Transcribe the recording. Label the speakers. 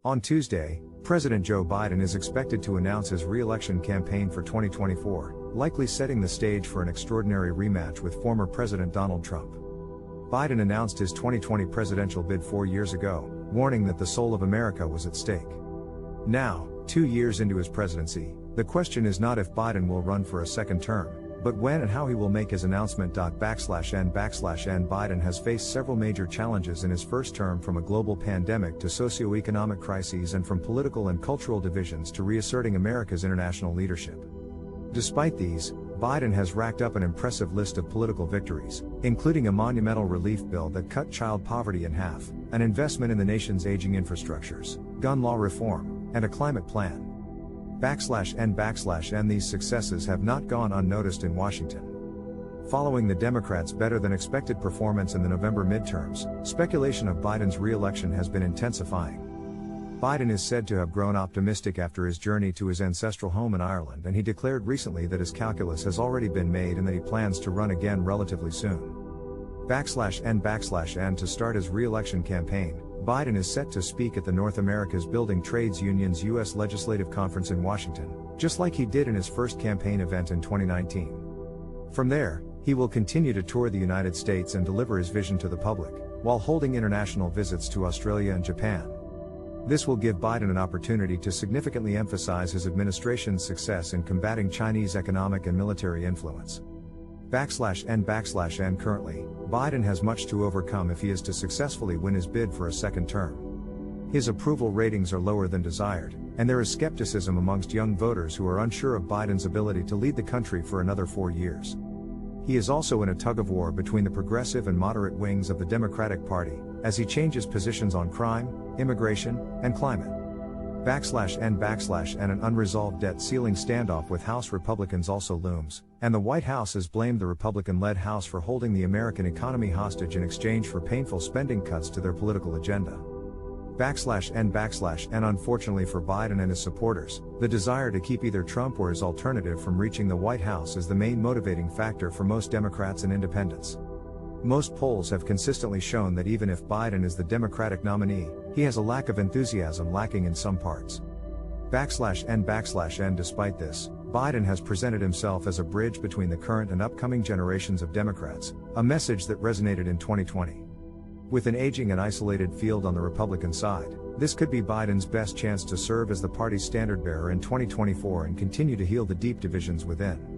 Speaker 1: On Tuesday, President Joe Biden is expected to announce his re-election campaign for 2024, likely setting the stage for an extraordinary rematch with former President Donald Trump. Biden announced his 2020 presidential bid 4 years ago, warning that the soul of America was at stake. Now, 2 years into his presidency, the question is not if Biden will run for a second term, but when and how he will make his announcement. N Biden has faced several major challenges in his first term, from a global pandemic to socio-economic crises, and from political and cultural divisions to reasserting America's international leadership. Despite these, Biden has racked up an impressive list of political victories, including a monumental relief bill that cut child poverty in half, an investment in the nation's aging infrastructures, gun law reform, and a climate plan. N these successes have not gone unnoticed in Washington. Following the Democrats' better-than-expected performance in the November midterms, speculation of Biden's re-election has been intensifying. Biden is said to have grown optimistic after his journey to his ancestral home in Ireland, and he declared recently that his calculus has already been made and that he plans to run again relatively soon. N to start his re-election campaign, Biden is set to speak at the North America's Building Trades Union's U.S. Legislative Conference in Washington, just like he did in his first campaign event in 2019. From there, he will continue to tour the United States and deliver his vision to the public, while holding international visits to Australia and Japan. This will give Biden an opportunity to significantly emphasize his administration's success in combating Chinese economic and military influence. N currently, Biden has much to overcome if he is to successfully win his bid for a second term. His approval ratings are lower than desired, and there is skepticism amongst young voters who are unsure of Biden's ability to lead the country for another 4 years. He is also in a tug-of-war between the progressive and moderate wings of the Democratic Party, as he changes positions on crime, immigration, and climate. N an unresolved debt ceiling standoff with House Republicans also looms, and the White House has blamed the Republican-led House for holding the American economy hostage in exchange for painful spending cuts to their political agenda. N unfortunately for Biden and his supporters, the desire to keep either Trump or his alternative from reaching the White House is the main motivating factor for most Democrats and independents. Most polls have consistently shown that even if Biden is the Democratic nominee, he has a lack of enthusiasm lacking in some parts. N despite this, Biden has presented himself as a bridge between the current and upcoming generations of Democrats, a message that resonated in 2020. With an aging and isolated field on the Republican side, this could be Biden's best chance to serve as the party's standard-bearer in 2024 and continue to heal the deep divisions within.